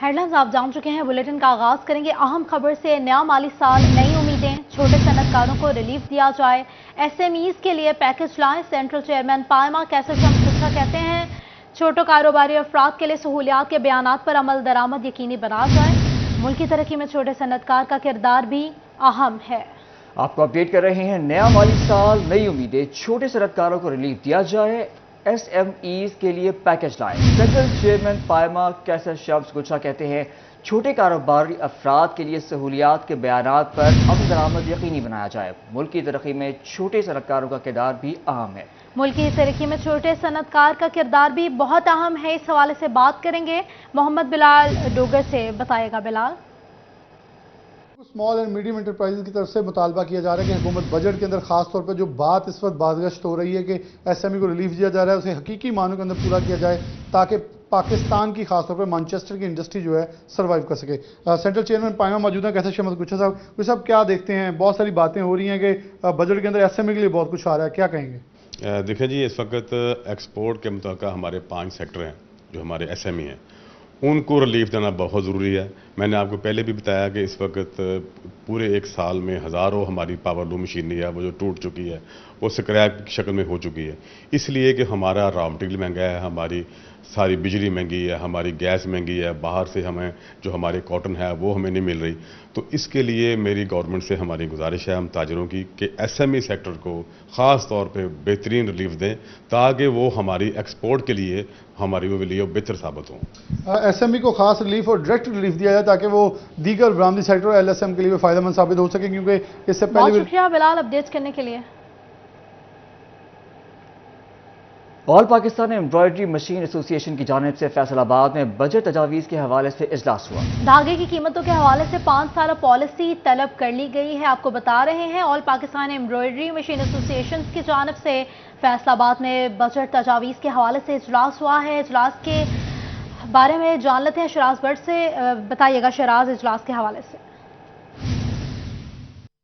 Headlines आप जान चुके हैं। बुलेटिन का आगाज करेंगे अहम खबर से। नया माली साल, नई उम्मीदें, छोटे सनतकारों को रिलीफ दिया जाए, एसएमईज के लिए पैकेज लाएं। सेंट्रल चेयरमैन पायमा कैसर शम्स गुच्छा कहते हैं छोटे कारोबारी अफराद के लिए सहूलियात के बयानात पर अमल दरामद यकीनी बना जाए। मुल्क की तरक्की में छोटे सनतकार का किरदार भी अहम है। आपको अपडेट कर रहे हैं। नया माली साल, नई उम्मीदें, छोटे सनतकारों को रिलीफ दिया जाए, एसएमईज के लिए पैकेज लाएं। सेंट्रल चेयरमैन पायमा कैसर शम्स गुच्छा कहते हैं छोटे कारोबारी अफराद के लिए सहूलियात के बयानात पर अमल दरामद यकीनी बनाया जाए। मुल्क की तरक्की में छोटे सनतकारों का किरदार भी अहम है। मुल्क की तरक्की में छोटे सनतकार का किरदार भी बहुत अहम है। इस हवाले से बात करेंगे मोहम्मद बिलाल डोगर से। बताएगा Bilal. Small and medium enterprises की तरफ से मुतालबा किया जा रहा है कि हुकूमत बजट के अंदर खास तौर पर जो बात इस वक्त बादगश्त हो रही है कि एसएमई को रिलीफ दिया जा रहा है, उसे हकीकी मानों के अंदर पूरा किया जाए ताकि पाकिस्तान की खास तौर पर मैनचेस्टर की इंडस्ट्री जो है सर्वाइव कर सके। सेंट्रल चेयरमैन पायमा मौजूद हैं। कैसे शम्स गुच्छा साहब क्या देखते हैं? बहुत सारी बातें हो रही हैं कि बजट के अंदर एसएमई के लिए बहुत कुछ आ रहा है, क्या कहेंगे? देखिए जी, इस वक्त एक्सपोर्ट के मुताबिक हमारे 5 सेक्टर हैं जो हमारे एसएमई हैं, उनको रिलीफ देना बहुत ज़रूरी है। मैंने आपको पहले भी बताया कि इस वक्त पूरे एक साल में हज़ारों हमारी पावर लूम मशीनरी है वो जो टूट चुकी है, वो स्क्रैप की शक्ल में हो चुकी है, इसलिए कि हमारा रॉ मटेरियल महंगा है, हमारी सारी बिजली महंगी है, हमारी गैस महंगी है, बाहर से हमें जो हमारे कॉटन है वो हमें नहीं मिल रही। तो इसके लिए मेरी गवर्नमेंट से हमारी गुजारिश है हम ताजरों की कि एसएमई सेक्टर को ख़ास तौर पे बेहतरीन रिलीफ दें ताकि वो हमारी एक्सपोर्ट के लिए हमारी वो लिए बेहतर साबित हों। एसएमई को खास रिलीफ और डायरेक्ट रिलीफ दिया जाए ताकि वो दीगर बरामदी सेक्टर और एलएसएम के लिए फ़ायदेमंद साबित हो सके, क्योंकि इससे पहले बहुत शुक्रिया बिलाल अपडेट करने के लिए। All Pakistan embroidery machine association की जानिब से फैसलाबाद में बजट तजावीज़ के हवाले से इजलास हुआ। धागे की कीमतों के हवाले से 5 साल पॉलिसी तलब कर ली गई है। आपको बता रहे हैं all Pakistan embroidery machine association की जानिब से फैसलाबाद में बजट तजावीज़ के हवाले से इजलास हुआ है। इजलास के बारे में जान लेते हैं शराज भट्ट से। बताइएगा शराज, इजलास के हवाले से।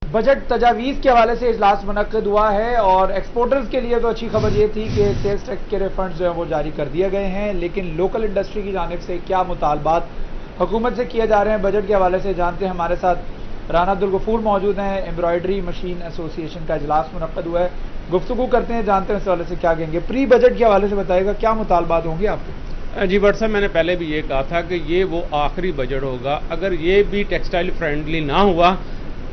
बजट तजावीज़ के हवाले से इजलास मुनक्किद हुआ है और एक्सपोर्टर्स के लिए तो अच्छी खबर ये थी कि सेल्स टैक्स के रिफंड्स जो है वो जारी कर दिए गए हैं, लेकिन लोकल इंडस्ट्री की जानिब से क्या मुतालबात हुकूमत से किए जा रहे हैं बजट के हवाले से जानते हैं। हमारे साथ राना अब्दुल गफूर मौजूद हैं। एम्ब्रॉयडरी मशीन एसोसिएशन का इजलास मुनक्किद हुआ है, गुफ्तगू करते हैं, जानते हैं इस हवाले से क्या कहेंगे। प्री बजट के हवाले से बताइएगा क्या मुतालबात होंगे आपके? जी भट्ट साहब, मैंने पहले भी ये कहा था कि ये वो आखिरी बजट होगा। अगर ये भी टेक्सटाइल फ्रेंडली ना हुआ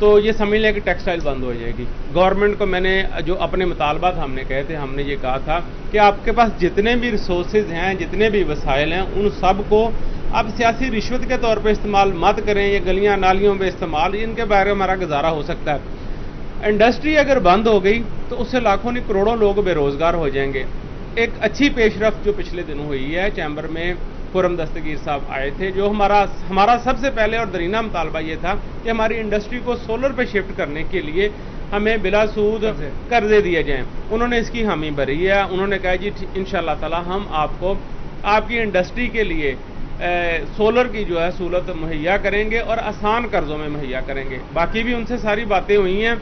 तो ये समझ लें कि टेक्सटाइल बंद हो जाएगी। गवर्नमेंट को मैंने जो अपने मुतालबात हमने कहे थे, हमने ये कहा था कि आपके पास जितने भी रिसोर्सेज हैं, जितने भी वसाइल हैं, उन सब को आप सियासी रिश्वत के तौर पे इस्तेमाल मत करें। ये गलियां नालियों में इस्तेमाल, इनके बारे में हमारा गुजारा हो सकता है। इंडस्ट्री अगर बंद हो गई तो उससे लाखों नहीं करोड़ों लोग बेरोजगार हो जाएंगे। एक अच्छी पेशरफ जो पिछले दिनों हुई है, चैम्बर में खुरम दस्तगीर साहब आए थे, जो हमारा सबसे पहले और दरीना मुतालबा ये था कि हमारी इंडस्ट्री को सोलर पे शिफ्ट करने के लिए हमें बिला सूद कर्जे दिए जाएं। उन्होंने इसकी हामी भरी है। उन्होंने कहा जी इंशाअल्लाह ताला हम आपको आपकी इंडस्ट्री के लिए सोलर की जो है सहूलत मुहैया करेंगे और आसान कर्जों में मुहैया करेंगे। बाकी भी उनसे सारी बातें हुई हैं।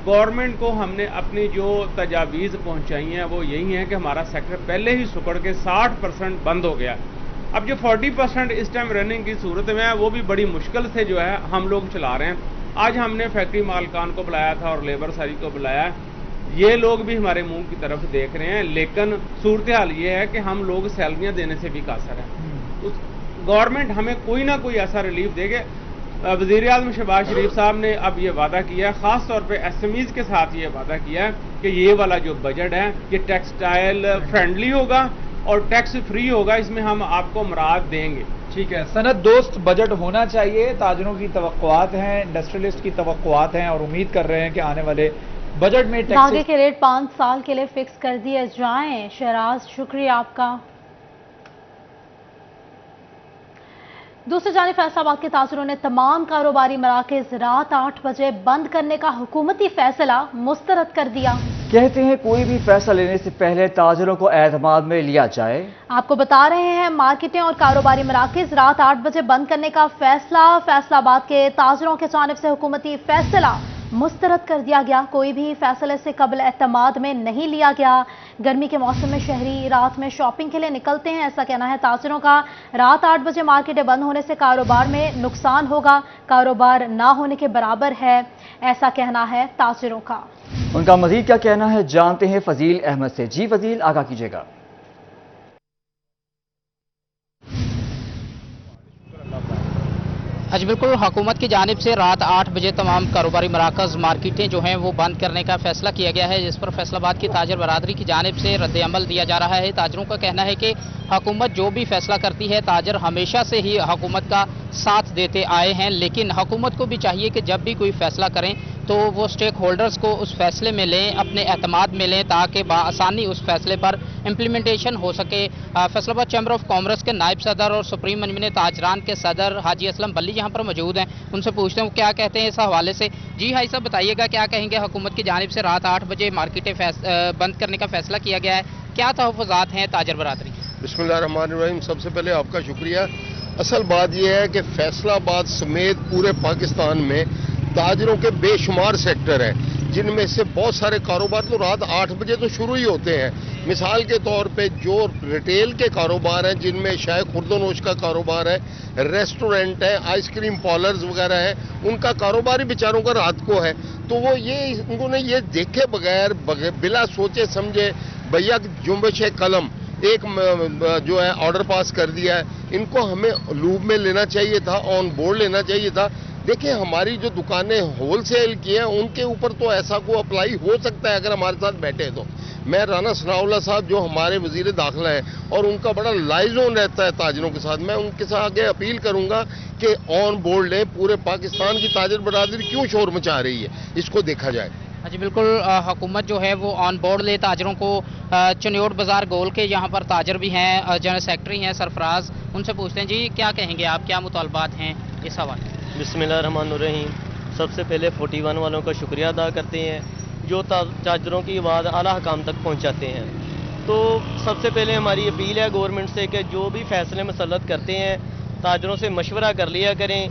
गवर्नमेंट को हमने अपनी जो तजावीज़ पहुंचाई हैं वो यही है कि हमारा सेक्टर पहले ही सुकड़ के 60% बंद हो गया। अब जो 40% इस टाइम रनिंग की सूरत में है वो भी बड़ी मुश्किल से जो है हम लोग चला रहे हैं। आज हमने फैक्ट्री मालकान को बुलाया था और लेबर सारी को बुलाया। ये लोग भी हमारे मुंह की तरफ देख रहे हैं, लेकिन सूरत हाल ये है कि हम लोग सैलरियाँ देने से भी कासर हैं। गवर्नमेंट हमें कोई ना कोई ऐसा रिलीफ देगे। वज़ीर आज़म शहबाज शरीफ साहब ने अब ये वादा किया है, ख़ास तौर पे एसएमईज़ के साथ ये वादा किया है कि ये वाला जो बजट है ये टेक्सटाइल फ्रेंडली होगा और टैक्स फ्री होगा, इसमें हम आपको मराद देंगे। ठीक है, सनत दोस्त बजट होना चाहिए। ताजरों की तवक्कुआत हैं, इंडस्ट्रियलिस्ट की तवक्कुआत हैं और उम्मीद कर रहे हैं कि आने वाले बजट में धागे के रेट 5 साल के लिए फिक्स कर दिए जाएं। शहराज शुक्रिया आपका। दूसरी जानिब फैसलाबाद के ताजरों ने तमाम कारोबारी मराकज़ रात 8 बजे बंद करने का हुकूमती फैसला मुस्तरद कर दिया। कहते हैं कोई भी फैसला लेने से पहले ताजरों को एतमाद में लिया जाए। आपको बता रहे हैं मार्केटें और कारोबारी मराकज़ रात 8 बजे बंद करने का फैसला फैसलाबाद के ताजरों की जानिब से हुकूमती फैसला मुस्तरद कर दिया गया। कोई भी फैसले से कबल एतमाद में नहीं लिया गया। गर्मी के मौसम में शहरी रात में शॉपिंग के लिए निकलते हैं, ऐसा कहना है ताजिरों का। रात 8 बजे मार्केटें बंद होने से कारोबार में नुकसान होगा, कारोबार ना होने के बराबर है, ऐसा कहना है ताजिरों का। उनका मजीद क्या कहना है जानते हैं फजील अहमद से। जी फजील, आगाह कीजिएगा। जी बिल्कुल, हुकूमत की जानिब से रात 8 बजे तमाम कारोबारी मराकज़ मार्केटें जो हैं वो बंद करने का फैसला किया गया है, जिस पर फैसलाबाद की ताजर बरादरी की जानिब से रद्द-ए-अमल दिया जा रहा है। ताजरों का कहना है कि हुकूमत जो भी फैसला करती है, ताजर हमेशा से ही हुकूमत का साथ देते आए हैं, लेकिन हुकूमत को भी चाहिए कि जब भी कोई फैसला करें तो वो स्टेक होल्डर्स को उस फैसले में लें, अपने एतमाद में लें, ताकि बआसानी उस फैसले पर इम्प्लीमेंटेशन हो सके। फैसलाबाद चैम्बर ऑफ कॉमर्स के नायब सदर और सुप्रीम मंजमन ताजरान के सदर हाजी असलम बल्ली यहाँ पर मौजूद हैं, उनसे पूछते हैं वो क्या कहते हैं इस हवाले से। जी हाई साहब, बताइएगा क्या कहेंगे, हुकूमत की जानिब से रात 8 बजे मार्केटें बंद करने का फैसला किया गया है, क्या तहफ़्फ़ुज़ात हैं ताजर बरादरी? बिस्मिल्लाहिर्रहमानिर्रहीम। सबसे पहले आपका शुक्रिया। असल बात यह है कि फैसलाबाद समेत पूरे पाकिस्तान में ताजरों के बेशुमार सेक्टर हैं, जिनमें से बहुत सारे कारोबार तो रात 8 बजे तो शुरू ही होते हैं। मिसाल के तौर पे जो रिटेल के कारोबार हैं, जिनमें शाय खुर्दोनोश का कारोबार है, रेस्टोरेंट है, आइसक्रीम पार्लर्स वगैरह हैं, उनका कारोबार ही बेचारों का रात को है। तो वो उन्होंने ये देखे बगैर बिला सोचे समझे भैया जुम्बश कलम एक जो है ऑर्डर पास कर दिया है। इनको हमें लूप में लेना चाहिए था, ऑन बोर्ड लेना चाहिए था। देखिए, हमारी जो दुकानें होलसेल की हैं उनके ऊपर तो ऐसा को अप्लाई हो सकता है अगर हमारे साथ बैठे तो। मैं राना सनाउल्लाह साहब जो हमारे वजीर दाखिला हैं और उनका बड़ा लाइजोन रहता है ताजरों के साथ, मैं उनके साथ आगे अपील करूंगा कि ऑन बोर्ड लें। पूरे पाकिस्तान की ताजर बरादरी क्यों शोर मचा रही है, इसको देखा जाए। जी बिल्कुल, हुकूमत जो है वो ऑन बोर्ड ले ताजरों को। चनियोट बाजार गोल के यहाँ पर ताजर भी हैं, जनरल सेक्रेटरी हैं सरफराज, उनसे पूछते हैं जी क्या कहेंगे आप, क्या मुतालबात हैं इस हवाले? बिस्मिल्लाहिर्रहमानिर्रहीम। सबसे पहले 41 वालों का शुक्रिया अदा करते हैं जो ताजरों की आवाज़ आला हकाम तक पहुँचाते हैं। तो सबसे पहले हमारी अपील है गवर्नमेंट से कि जो भी फैसले मुसल्लत करते हैं ताजरों से मशवरा कर लिया करें।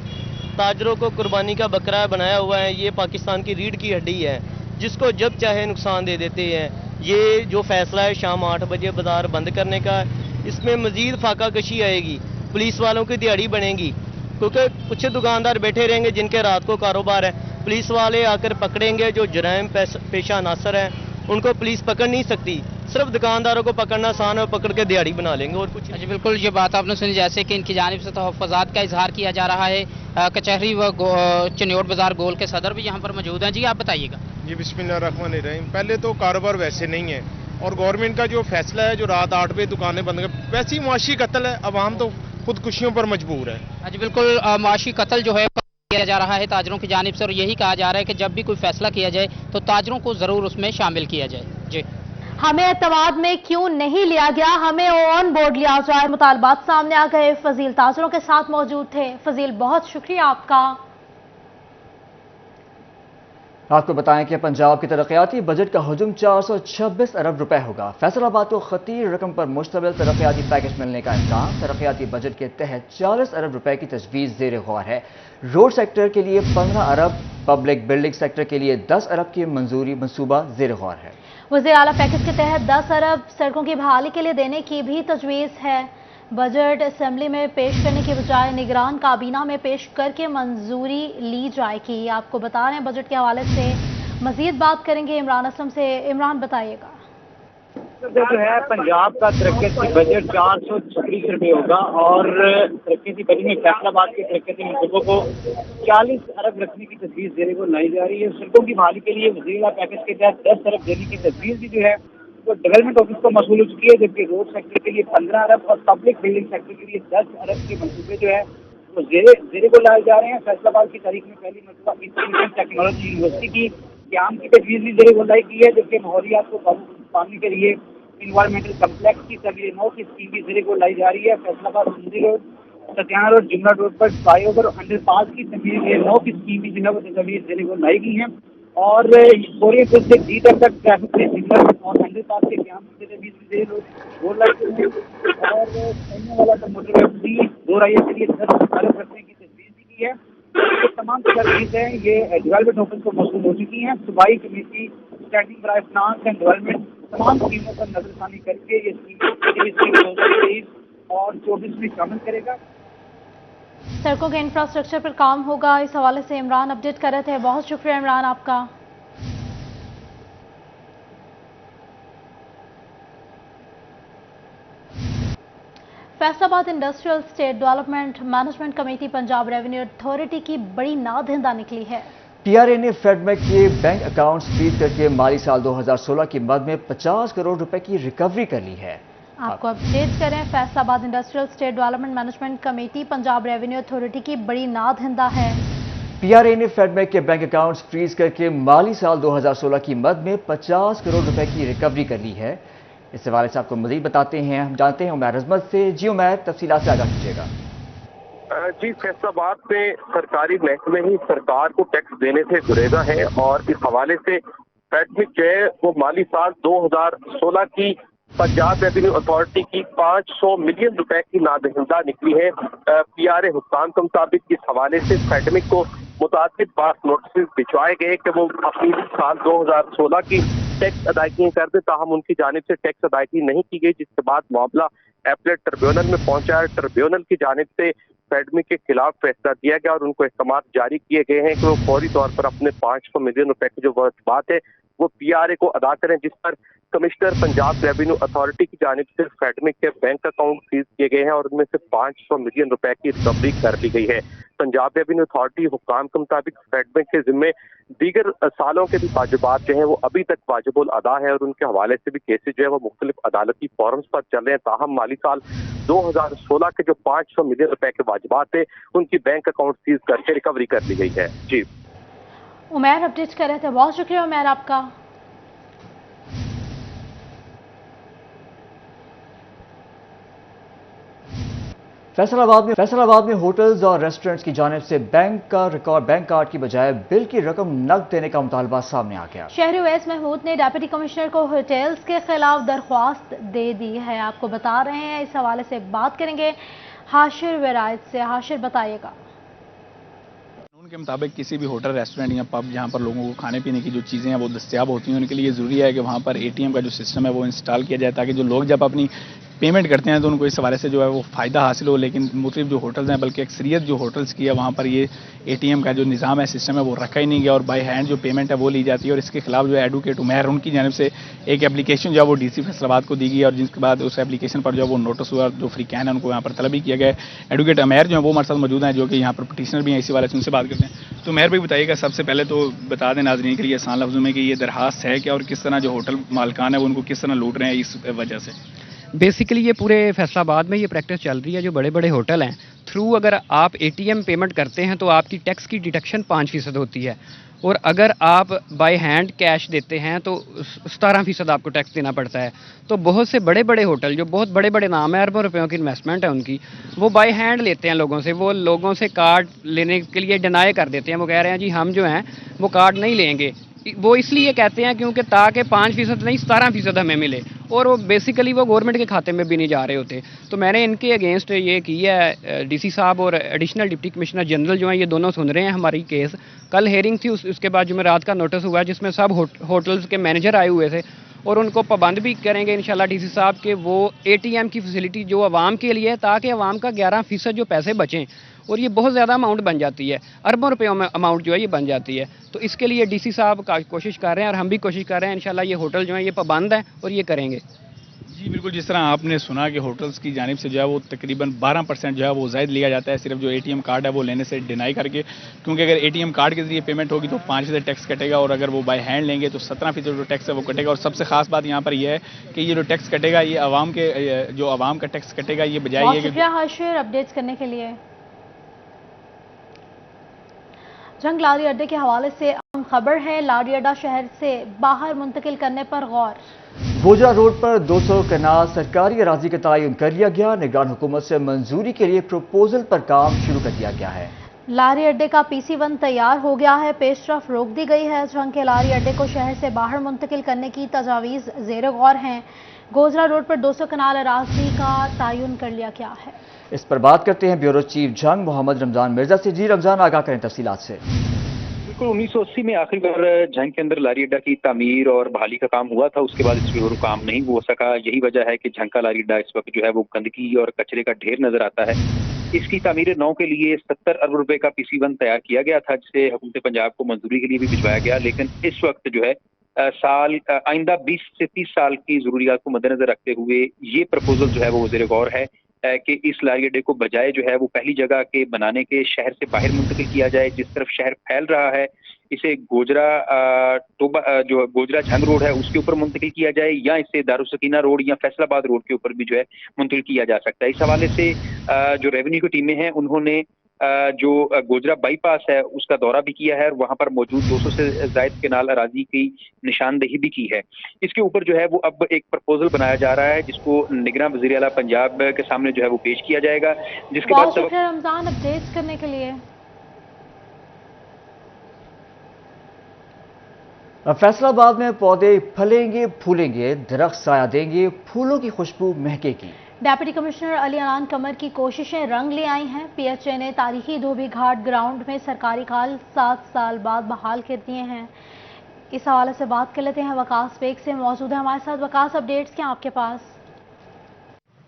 ताजरों को कुर्बानी का बकरा बनाया हुआ है, ये पाकिस्तान की रीढ़ की हड्डी है जिसको जब चाहे नुकसान दे देते हैं। ये जो फैसला है शाम 8 बजे बाजार बंद करने का, इसमें मज़ीद फाका कशी आएगी, पुलिस वालों की दिहाड़ी बनेगी, क्योंकि कुछ दुकानदार बैठे रहेंगे जिनके रात को कारोबार है, पुलिस वाले आकर पकड़ेंगे। जो जराइम पेशा अनासर हैं उनको पुलिस पकड़ नहीं सकती, सिर्फ दुकानदारों को पकड़ना आसान है, पकड़ के दिहाड़ी बना लेंगे और कुछ। जी बिल्कुल, ये बात आपने सुनी, जैसे कि इनकी जानिब से तहफ़्फ़ुज़ात का इजहार किया जा रहा है। कचहरी व चनियोट बाजार गोल के सदर भी यहाँ पर मौजूद हैं। जी आप बताइएगा। जी बिस्मिल्लाहिर्रहमानिर्रहीम। पहले तो कारोबार वैसे नहीं है और गवर्नमेंट का जो फैसला है जो रात 8 बजे दुकानें बंद कर, वैसे ही मुआशी कत्ल है, अवाम तो खुदकुशियों पर मजबूर है। जी बिल्कुल, मुआशी कत्ल जो है किया जा रहा है ताजरों की जानिब से और यही कहा जा रहा है कि जब भी कोई फैसला किया जाए तो ताजरों को जरूर उसमें शामिल किया जाए। जी हमें एतमाद में क्यों नहीं लिया गया, हमें ऑन बोर्ड लिया जाए, मुतालबात सामने आ गए। फजील ताजरों के साथ मौजूद थे। फजील, बहुत शुक्रिया आपका। आपको बताएं कि पंजाब के तरक्याती बजट का हुजूम 426 अरब रुपए होगा। फैसलाबाद को खतीर रकम पर मुश्तमिल तरक्याती पैकेज मिलने का इम्कान। तरक्याती बजट के तहत 40 अरब रुपए की तजवीज़ ज़ेर गौर है। रोड सेक्टर के लिए 15 अरब, पब्लिक बिल्डिंग सेक्टर के लिए 10 अरब की मंजूरी मनसूबा ज़ेर गौर है। वज़ीर आला पैकेज के तहत 10 अरब सड़कों की बहाली के लिए देने की भी तजवीज़ है। बजट असेंबली में पेश करने की बजाय निगरान काबीना में पेश करके मंजूरी ली जाएगी। आपको बता रहे हैं बजट के हवाले से मजीद बात करेंगे इमरान असलम से। इमरान, बताइएगा। जो है पंजाब का तरक्याती बजट 426 रुपये होगा और तरक्याती बजट में फैसलाबाद के तरक्याती मनसूबों को 40 अरब रखने की तजवीज़ देने को लाई जा रही है। सड़कों की बहाली के लिए वज़ीर आला पैकेज के तहत 10 अरब देने की तजवीज़ भी जो है वो डेवलपमेंट ऑफिस को मसूल हो चुकी है, जबकि रोड सेक्टर के लिए 15 अरब और पब्लिक बिल्डिंग सेक्टर के लिए 10 अरब के मनसूबे जो है वो जेरे को लाए जा रहे हैं। फैसलाबाद की तारीख में पहली मरतबा इंफॉर्मेशन टेक्नोलॉजी यूनिवर्सिटी की क्याम की तजवीज़ भी जेरे को लाई की है, जबकि माहौलियात को काबू पाने के लिए इन्वायरमेंटल कम्प्लेक्स की तमीर नौ की स्कीम भी जेरे को लाई जा रही है। फैसलाबाद मंडी रोड, सत्याना रोड, जुमला रोड पर फ्लाईओवर अंडरपास की तमीर नौ की स्कीम भी जो है वो तजवीज़ जेरे को लाई गई हैं और बोरियतपुर से जी तक ट्रैफिक से सिग्नल और अंडरपास के क्याम की तजवीज़ भी वो लाई गई है और चलने वाला मोटरवे 2 राइयों के लिए 10 अरब रखने की तजवीज़ भी की है। ये तमाम सर्विस है ये डेवलपमेंट ऑफिस को मौसूल हो चुकी हैं। सूबाई committee standing by finance and development तमाम स्कीमों पर नजरसानी करके ये स्कीम 2023 और 24 में शामिल करेगा। सड़कों के इंफ्रास्ट्रक्चर पर काम होगा, इस हवाले से इमरान अपडेट कर रहे थे। बहुत शुक्रिया इमरान आपका। Faisalabad industrial state development management committee Punjab revenue authority की बड़ी नादहिंदा निकली है। पीआरए ने फेडमैक के बैंक अकाउंट्स फ्रीज करके माली साल 2016 की मद में 50 करोड़ रुपए की रिकवरी कर ली है। आपको अपडेट करें, Faisalabad industrial state development management committee Punjab revenue authority की बड़ी नादहिंदा है। पीआरए ने फेडमैक के बैंक अकाउंट्स फ्रीज करके माली साल 2016 की मद में 50 करोड़ रुपए की रिकवरी कर ली है। इस हवाले से आपको मजीद बताते हैं, हम जानते हैं उमैर अजमत से। जी उमैर, तफसीलात से आगाह कीजिएगा। जी, फैसलाबाद में सरकारी महकमे ही सरकार को टैक्स देने से गुरेजा है और इस हवाले से फेडमिक जो है वो माली साल 2016 की पंजाब रेवेन्यू अथॉरिटी की 500 मिलियन रुपए की नादहिंदा निकली है। पीआरए हुक्काम के मुताबिक इस हवाले से फेडमिक को मुताबिक बार नोटिस भिजवाए गए कि वो अपनी साल 2016 की टैक्स अदायगी कर दे, ताहम उनकी जानिब से टैक्स अदायगी नहीं की गई, जिसके बाद मामला एपलेट ट्रिब्यूनल में पहुंचा है। ट्रिब्यूनल की जानिब से फेडमिक के खिलाफ फैसला दिया गया और उनको अहकाम जारी किए गए हैं कि वो फौरी तौर पर अपने 500 मिलियन रुपए की जो वाजिबात है वो पीआरए को अदा करें, जिस पर कमिश्नर पंजाब रेवेन्यू अथॉरिटी की जानिब से फेडमिक के बैंक अकाउंट सीज किए गए हैं और उनमें से 500 मिलियन रुपए की रिकवरी कर ली गई है। पंजाब रेवेन्यू अथॉरिटी हुक्काम के मुताबिक फेडमिक के जिम्मे दीगर सालों के भी वाजिबात जो हैं वो अभी तक वाजिबुल अदा है और उनके हवाले से भी केसेज जो है वो मुख्तलिफ अदालती फोरम्स पर चल रहे हैं। ताहम माली साल 2016 के जो 500 मिलियन रुपए के वाजिबात थे उनकी बैंक अकाउंट सीज करके रिकवरी कर ली गई है। जी उमैर अपडेट कर रहे थे, बहुत शुक्रिया उमैर आपका। फैसलाबाद में होटल्स और रेस्टोरेंट्स की जानिब से बैंक कार्ड की बजाय बिल की रकम नकद देने का मुतालबा सामने आ गया। शहरी उवैस महमूद ने डिप्टी कमिश्नर को होटल्स के खिलाफ दरख्वास्त दे दी है। आपको बता रहे हैं, इस हवाले से बात करेंगे हाशिर विरायत से। हाशिर बताइएगा। कानून के मुताबिक किसी भी होटल, रेस्टोरेंट या पब जहां पर लोगों को खाने पीने की जो चीज़ें हैं वो दस्तियाब होती हैं, उनके लिए ज़रूरी है कि वहां पर एटीएम का जो सिस्टम है वो इंस्टॉल किया जाए, ताकि जो लोग जब अपनी पेमेंट करते हैं तो उनको इस हवाले से जो है वो फ़ायदा हासिल हो। लेकिन मुख्तलिफ जो होटल्स हैं, बल्कि अक्सरियत जो होटल्स की है, वहाँ पर ये एटीएम का जो निज़ाम है, सिस्टम है, वो रखा ही नहीं गया और बाई हैंड जो पेमेंट है वो ली जाती है। और इसके खिलाफ जो है एडवोकेट उमैर, उनकी जानिब से एक एप्लीकेशन जो है वो डीसी फैसलाबाद को दी गई और जिसके बाद उस एप्लीकेशन पर जो है वो नोटिस हुआ, जो फ्री कैन है उनको यहाँ पर तलब भी किया गया। एडवोकेट उमैर जो है वो हमारे साथ मौजूद हैं, जो कि यहाँ पर पटिशनर भी हैं, इसी वाले से उनसे बात करते हैं। तो उमैर भाई बताइएगा, सबसे पहले तो बता दें नाज़रीन के लिए आसान लफ्ज़ों में कि ये दरखास्त है क्या और किस तरह जो होटल मालकान है वो उनको किस तरह लूट रहे हैं इस वजह से। बेसिकली ये पूरे फैसलाबाद में ये प्रैक्टिस चल रही है, जो बड़े बड़े होटल हैं थ्रू अगर आप एटीएम पेमेंट करते हैं तो आपकी टैक्स की डिडक्शन 5% होती है और अगर आप बाय हैंड कैश देते हैं तो 17% आपको टैक्स देना पड़ता है। तो बहुत से बड़े बड़े होटल जो बहुत बड़े बड़े नाम है, अरबों रुपयों की इन्वेस्टमेंट है उनकी, वो बाय हैंड लेते हैं लोगों से। वो लोगों से कार्ड लेने के लिए डिनाई कर देते हैं, वो कह रहे हैं जी हम जो हैं वो कार्ड नहीं लेंगे। वो इसलिए कहते हैं क्योंकि ताकि 5% नहीं 17% हमें मिले और वो बेसिकली वो गवर्नमेंट के खाते में भी नहीं जा रहे होते। तो मैंने इनके अगेंस्ट ये की है, डीसी साहब और एडिशनल डिप्टी कमिश्नर जनरल जो हैं ये दोनों सुन रहे हैं हमारी केस। कल हेयरिंग थी, उसके बाद जुमेरात का नोटिस हुआ जिसमें सब होटल्स के मैनेजर आए हुए थे और उनको पाबंद भी करेंगे इंशाल्लाह डीसी साहब के वो एटीएम की फैसिलिटी जो आवाम के लिए है, ताकि आवाम का 11% जो पैसे बचें और ये बहुत ज़्यादा अमाउंट बन जाती है, अरबों रुपयों में अमाउंट जो है ये बन जाती है। तो इसके लिए डीसी साहब का कोशिश कर रहे हैं और हम भी कोशिश कर रहे हैं, इंशाल्लाह ये होटल जो है ये पाबंद है और ये करेंगे। जी बिल्कुल, जिस तरह आपने सुना कि होटल्स की जानिब से जो है वो तकरीबन 12% जो है वो ज़ायद लिया जाता है सिर्फ जो एटीएम कार्ड है वो लेने से डिनाई करके, क्योंकि अगर एटीएम कार्ड के जरिए पेमेंट होगी तो 5% टैक्स कटेगा और अगर वो बाय हैंड लेंगे तो 17% जो टैक्स है वो कटेगा। और सबसे खास बात यहाँ पर यह है कि ये जो टैक्स कटेगा ये आवाम का टैक्स कटेगा, ये बजाय ये शुक्रिया हाशिर अपडेट्स करने के लिए। जंग लारी अड्डे के हवाले से अहम खबर है, लारी अड्डा शहर से बाहर मुंतकिल करने पर गौर। गोजरा रोड पर 200 कनाल सरकारी अराजी का तयन कर लिया गया। निगरान हुकूमत से मंजूरी के लिए प्रपोजल पर काम शुरू कर दिया गया है। लारी अड्डे का PC1 तैयार हो गया है, पेशरफ रोक दी गई है। जंग के लारी अड्डे को शहर से बाहर मुंतकिल करने की तजावीज़ ज़ेर गौर हैं। गोजरा रोड पर 200 कनाल अराजी का तयन कर लिया गया है। इस पर बात करते हैं ब्यूरो चीफ जंग मोहम्मद रमजान मिर्जा से। जी रमजान, आगाह करें तफसीलात से। बिल्कुल 1980 में आखिरी बार झंग के अंदर लारी अड्डा की तामीर और बहाली का काम हुआ था। उसके बाद इस पर काम नहीं हो सका। यही वजह है कि झंग का लारी अड्डा इस वक्त जो है वो गंदगी और कचरे का ढेर नजर आता है। इसकी तामीर नौ के लिए 70 अरब रुपए का PC1 तैयार किया गया था, जिसे हुकूमत पंजाब को मंजूरी के लिए भी भिजवाया गया। लेकिन इस वक्त जो है आइंदा 20 से 30 साल की जरूरियात को मद्देनजर रखते हुए ये प्रपोजल जो है वो वज़ीर गौर है कि इस लारी अड्डे को बजाय जो है वो पहली जगह के बनाने के शहर से बाहर मुंतकिल किया जाए। जिस तरफ शहर फैल रहा है इसे गोजरा जो गोजरा झंग रोड है उसके ऊपर मुंतकिल किया जाए, या इसे दारुसकीना रोड या फैसलाबाद रोड के ऊपर भी जो है मुंतकिल किया जा सकता है। इस हवाले से जो रेवेन्यू की टीमें हैं उन्होंने जो गोजरा बाईपास है उसका दौरा भी किया है और वहां पर मौजूद 200 से जायद केनाल अराजी की निशानदेही भी की है। इसके ऊपर जो है वो अब एक प्रपोजल बनाया जा रहा है जिसको निगरान वज़ीर आला पंजाब के सामने जो है वो पेश किया जाएगा, जिसके बाद शुक्रिया रमजान अपडेट्स करने के लिए। फैसलाबाद में पौधे फलेंगे फूलेंगे, दरख्त साया देंगे, फूलों की खुशबू महकेगी। डेप्यूटी कमिश्नर अली अनान कमर की कोशिशें रंग ले आई हैं। PHA ने तारीखी धोबी घाट ग्राउंड में सरकारी खाल 7 साल बाद बहाल कर दिए हैं। इस हवाले से बात कर लेते हैं वकास बेग से, मौजूद है हमारे साथ। वकास, अपडेट्स क्या आपके पास?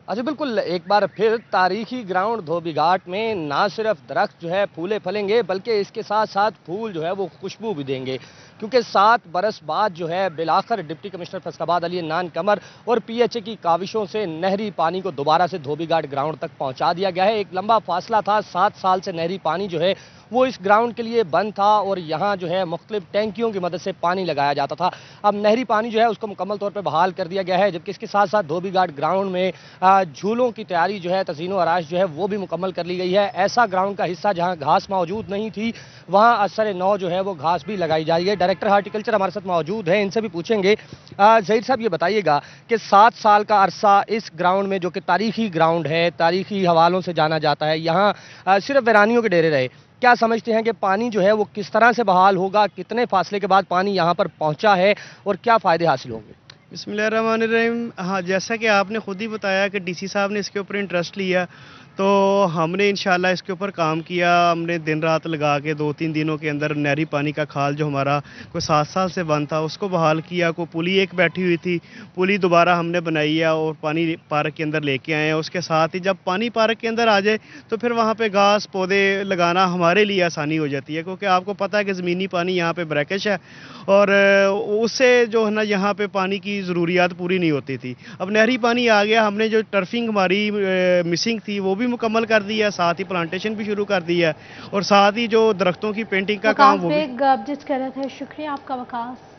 अच्छा, बिल्कुल एक बार फिर तारीखी ग्राउंड धोबी घाट में ना सिर्फ दरख्त जो है फूले फलेंगे बल्कि इसके साथ साथ फूल जो है वो खुशबू भी देंगे, क्योंकि 7 बरस बाद जो है बिलाखर डिप्टी कमिश्नर फैसलाबाद अली अनान कमर और PHA की काविशों से नहरी पानी को दोबारा से धोबी घाट ग्राउंड तक पहुंचा दिया गया है। एक लंबा फासला था, 7 साल से नहरी पानी जो है वो इस ग्राउंड के लिए बंद था और यहाँ जो है मुख्तलिफ टैंकियों की मदद से पानी लगाया जाता था। अब नहरी पानी जो है उसको मुकम्मल तौर पर बहाल कर दिया गया है, जबकि इसके साथ साथ धोबी घाट ग्राउंड में झूलों की तैयारी जो है, तज़ीनो आराश जो है वो भी मुकम्मल कर ली गई है। ऐसा ग्राउंड का हिस्सा जहाँ घास मौजूद नहीं थी वहाँ असर नौ जो है वो घास भी लगाई जा रही है। डायरेक्टर हार्टिकल्चर हमारे साथ मौजूद है, इनसे भी पूछेंगे। ज़हीर साहब, ये बताइएगा कि 7 साल का अरसा इस ग्राउंड में, जो कि तारीखी ग्राउंड है, तारीखी हवालों से जाना जाता है, यहाँ सिर्फ वीरानियों के डेरे रहे, क्या समझते हैं कि पानी जो है वो किस तरह से बहाल होगा, कितने फासले के बाद पानी यहाँ पर पहुँचा है और क्या फ़ायदे हासिल होंगे? बिस्मिल्लाहिर्रहमानिर्रहीम। हाँ, जैसा कि आपने खुद ही बताया कि DC साहब ने इसके ऊपर इंटरेस्ट लिया, तो हमने इंशाल्लाह इसके ऊपर काम किया। हमने दिन रात लगा के 2-3 दिनों के अंदर नहरी पानी का खाल जो हमारा कोई 7 साल से बंद था उसको बहाल किया। कोई पुली एक बैठी हुई थी, पुली दोबारा हमने बनाई है और पानी पार्क के अंदर लेके आए हैं। उसके साथ ही जब पानी पार्क के अंदर आ जाए तो फिर वहाँ पे घास पौधे लगाना हमारे लिए आसानी हो जाती है, क्योंकि आपको पता है कि ज़मीनी पानी यहाँ पे ब्रैकिश है और उससे जो है ना यहाँ पे पानी की ज़रूरियात पूरी नहीं होती थी। अब नहरी पानी आ गया, हमने जो टर्फिंग हमारी मिसिंग थी वो भी मुकम्मल कर दिया, साथ ही प्लांटेशन भी शुरू कर दिया और साथ ही जो दरख्तों की पेंटिंग का काम वो भी। अपडेट कर रहे थे, शुक्रिया आपका वकास।